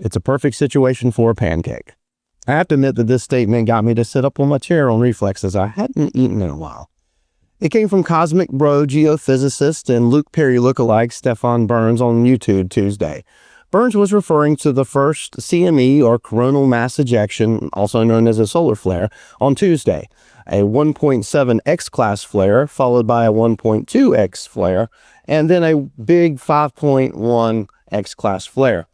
It's a perfect situation for a pancake. I have to admit that this statement got me to sit up on my chair on reflexes I hadn't eaten in a while. It came from Cosmic Bro geophysicist and Luke Perry lookalike Stefan Burns on YouTube Tuesday. Burns was referring to the first CME, or coronal mass ejection, also known as a solar flare, on Tuesday, a 1.7 X-class flare followed by a 1.2 X flare, and then a big 5.1 X-class flare.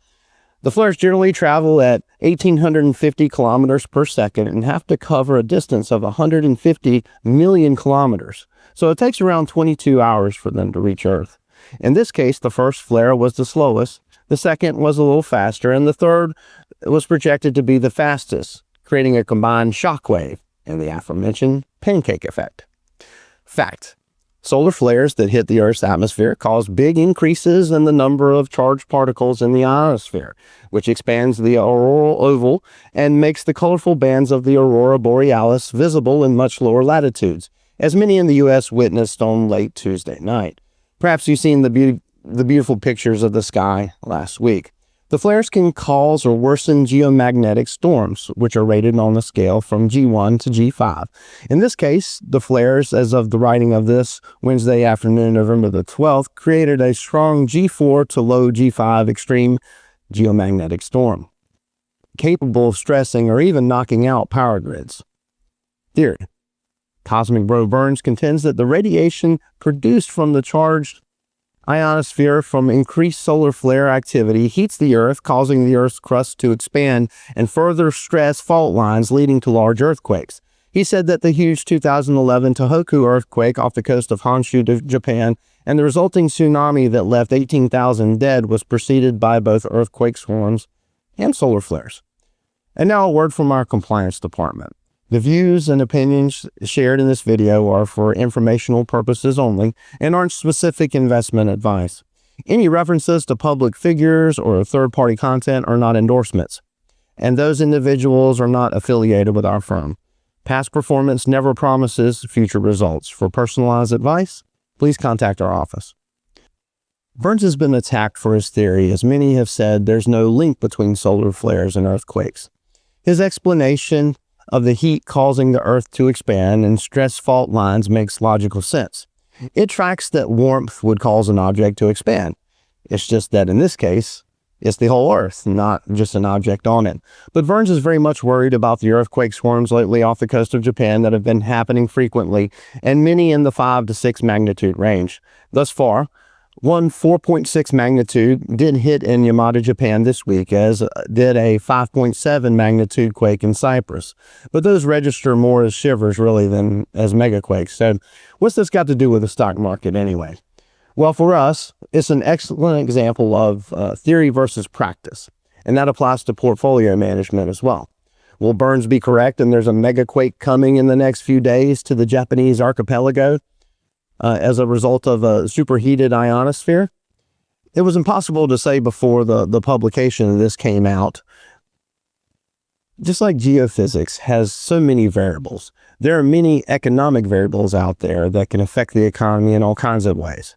The flares generally travel at 1,850 kilometers per second and have to cover a distance of 150 million kilometers. So it takes around 22 hours for them to reach Earth. In this case, the first flare was the slowest, the second was a little faster, and the third was projected to be the fastest, creating a combined shockwave and the aforementioned pancake effect. Fact: solar flares that hit the Earth's atmosphere cause big increases in the number of charged particles in the ionosphere, which expands the auroral oval and makes the colorful bands of the aurora borealis visible in much lower latitudes, as many in the U.S. witnessed on late Tuesday night. Perhaps you've seen the beautiful pictures of the sky last week. The flares can cause or worsen geomagnetic storms, which are rated on a scale from G1 to G5. In this case, the flares, as of the writing of this Wednesday afternoon, November the 12th, created a strong G4 to low G5 extreme geomagnetic storm, capable of stressing or even knocking out power grids. Theory: Cosmic Bro Burns contends that the radiation produced from the charged ionosphere from increased solar flare activity heats the Earth, causing the Earth's crust to expand and further stress fault lines, leading to large earthquakes. He said that the huge 2011 Tohoku earthquake off the coast of Honshu, Japan, and the resulting tsunami that left 18,000 dead was preceded by both earthquake swarms and solar flares. And now a word from our compliance department. The views and opinions shared in this video are for informational purposes only and aren't specific investment advice. Any references to public figures or third-party content are not endorsements, and those individuals are not affiliated with our firm. Past performance never promises future results. For personalized advice, please contact our office. Burns has been attacked for his theory, as many have said there's no link between solar flares and earthquakes. His explanation of the heat causing the Earth to expand and stress fault lines makes logical sense. It tracks that warmth would cause an object to expand. It's just that in this case, it's the whole Earth, not just an object on it. But Burns is very much worried about the earthquake swarms lately off the coast of Japan that have been happening frequently, and many in the 5 to 6 magnitude range. Thus far, one 4.6 magnitude did hit in Yamata, Japan this week, as did a 5.7 magnitude quake in Cyprus. But those register more as shivers, really, than as megaquakes. So what's this got to do with the stock market anyway? Well, for us, it's an excellent example of theory versus practice, and that applies to portfolio management as well. Will Burns be correct and there's a megaquake coming in the next few days to the Japanese archipelago as a result of a superheated ionosphere? It was impossible to say before the publication of this came out. Just like geophysics has so many variables, there are many economic variables out there that can affect the economy in all kinds of ways.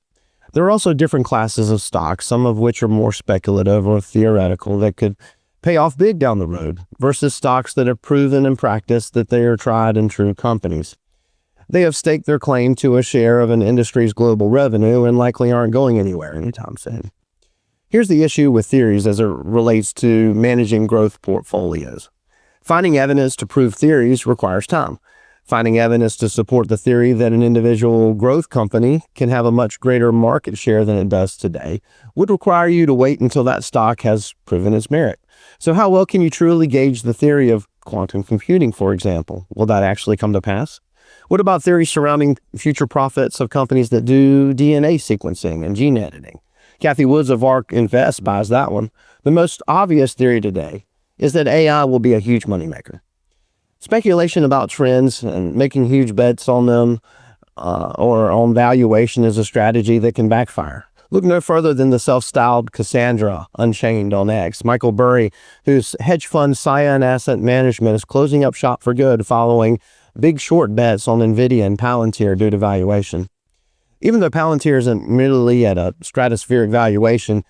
There are also different classes of stocks, some of which are more speculative or theoretical, that could pay off big down the road, versus stocks that have proven in practice that they are tried and true companies. They have staked their claim to a share of an industry's global revenue and likely aren't going anywhere anytime soon. Here's the issue with theories as it relates to managing growth portfolios. Finding evidence to prove theories requires time. Finding evidence to support the theory that an individual growth company can have a much greater market share than it does today would require you to wait until that stock has proven its merit. So how well can you truly gauge the theory of quantum computing, for example? Will that actually come to pass? What about theories surrounding future profits of companies that do DNA sequencing and gene editing? Kathy Woods of ARK Invest buys that one. The most obvious theory today is that AI will be a huge moneymaker. Speculation about trends and making huge bets on them or on valuation is a strategy that can backfire. Look no further than the self-styled Cassandra Unchained on X. Michael Burry, whose hedge fund Cyan Asset Management is closing up shop for good following big short bets on NVIDIA and Palantir due to valuation. Even though Palantir is admittedly at a stratospheric valuation,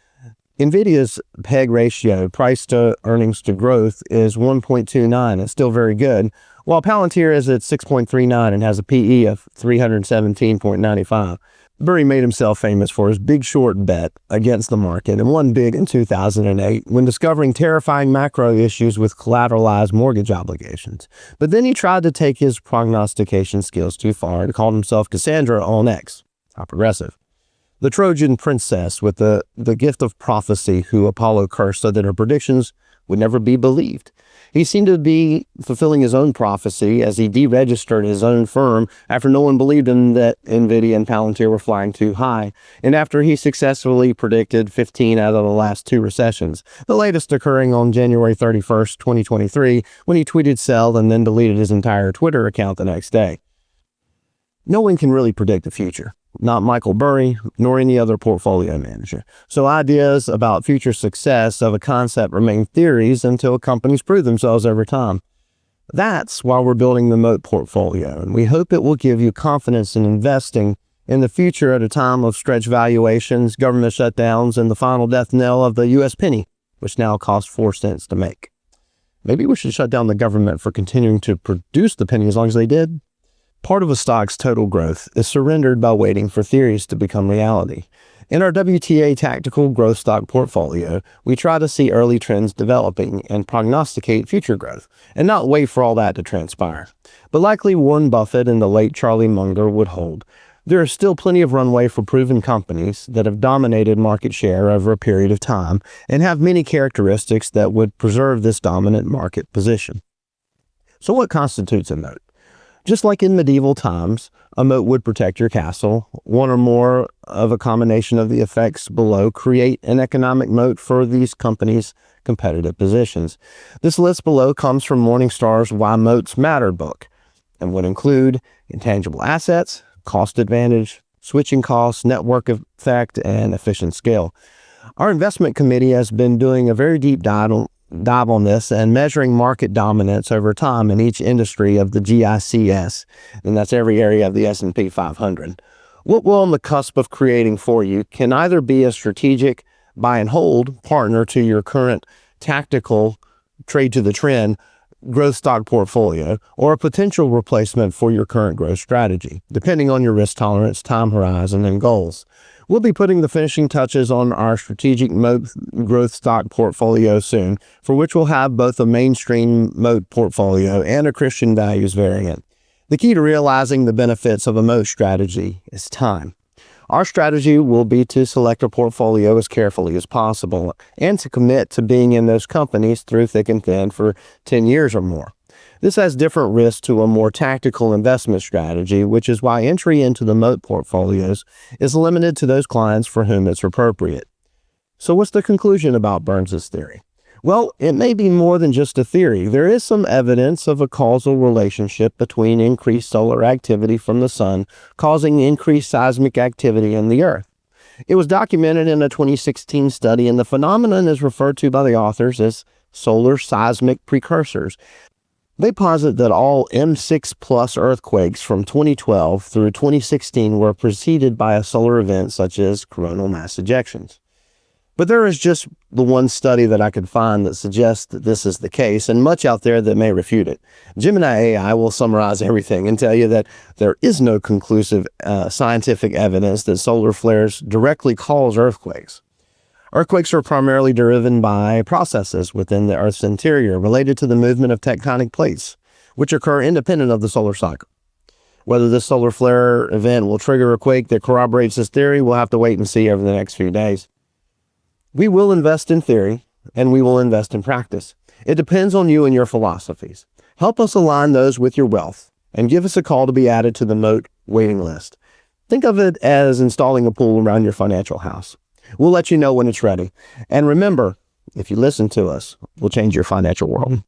NVIDIA's PEG ratio, price to earnings to growth, is 1.29. It's still very good, while Palantir is at 6.39 and has a PE of 317.95. Burry made himself famous for his big short bet against the market and won big in 2008 when discovering terrifying macro issues with collateralized mortgage obligations. But then he tried to take his prognostication skills too far and called himself Cassandra on X. How progressive. The Trojan princess with the gift of prophecy who Apollo cursed so that her predictions would never be believed. He seemed to be fulfilling his own prophecy as he deregistered his own firm after no one believed him that NVIDIA and Palantir were flying too high, and after he successfully predicted 15 out of the last 2 recessions, the latest occurring on January 31st, 2023, when he tweeted sell and then deleted his entire Twitter account the next day. No one can really predict the future. Not Michael Burry, nor any other portfolio manager. So ideas about future success of a concept remain theories until companies prove themselves over time. That's why we're building the Moat portfolio, and we hope it will give you confidence in investing in the future at a time of stretched valuations, government shutdowns, and the final death knell of the U.S. penny, which now costs 4 cents to make. Maybe we should shut down the government for continuing to produce the penny as long as they did. Part of a stock's total growth is surrendered by waiting for theories to become reality. In our WTA Tactical Growth Stock portfolio, we try to see early trends developing and prognosticate future growth, and not wait for all that to transpire. But likely Warren Buffett and the late Charlie Munger would hold, there is still plenty of runway for proven companies that have dominated market share over a period of time and have many characteristics that would preserve this dominant market position. So what constitutes a moat? Just like in medieval times, a moat would protect your castle. One or more of a combination of the effects below create an economic moat for these companies' competitive positions. This list below comes from Morningstar's Why Moats Matter book and would include intangible assets, cost advantage, switching costs, network effect, and efficient scale. Our investment committee has been doing a very deep dive on this and measuring market dominance over time in each industry of the GICS, and that's every area of the S&P 500. What we're on the cusp of creating for you can either be a strategic buy and hold partner to your current tactical trade to the trend growth stock portfolio, or a potential replacement for your current growth strategy, depending on your risk tolerance, time horizon, and goals. We'll be putting the finishing touches on our strategic Moat growth stock portfolio soon, for which we'll have both a mainstream Moat portfolio and a Christian values variant. The key to realizing the benefits of a Moat strategy is time. Our strategy will be to select a portfolio as carefully as possible and to commit to being in those companies through thick and thin for 10 years or more. This has different risks to a more tactical investment strategy, which is why entry into the Moat portfolios is limited to those clients for whom it's appropriate. So what's the conclusion about Burns' theory? Well, it may be more than just a theory. There is some evidence of a causal relationship between increased solar activity from the sun causing increased seismic activity in the Earth. It was documented in a 2016 study, and the phenomenon is referred to by the authors as solar seismic precursors. They posit that all M6 plus earthquakes from 2012 through 2016 were preceded by a solar event such as coronal mass ejections. But there is just the one study that I could find that suggests that this is the case, and much out there that may refute it. Gemini AI will summarize everything and tell you that there is no conclusive scientific evidence that solar flares directly cause earthquakes. Earthquakes are primarily driven by processes within the Earth's interior related to the movement of tectonic plates, which occur independent of the solar cycle. Whether this solar flare event will trigger a quake that corroborates this theory, we'll have to wait and see over the next few days. We will invest in theory, and we will invest in practice. It depends on you and your philosophies. Help us align those with your wealth, and give us a call to be added to the Moat waiting list. Think of it as installing a pool around your financial house. We'll let you know when it's ready. And remember, if you listen to us, we'll change your financial world.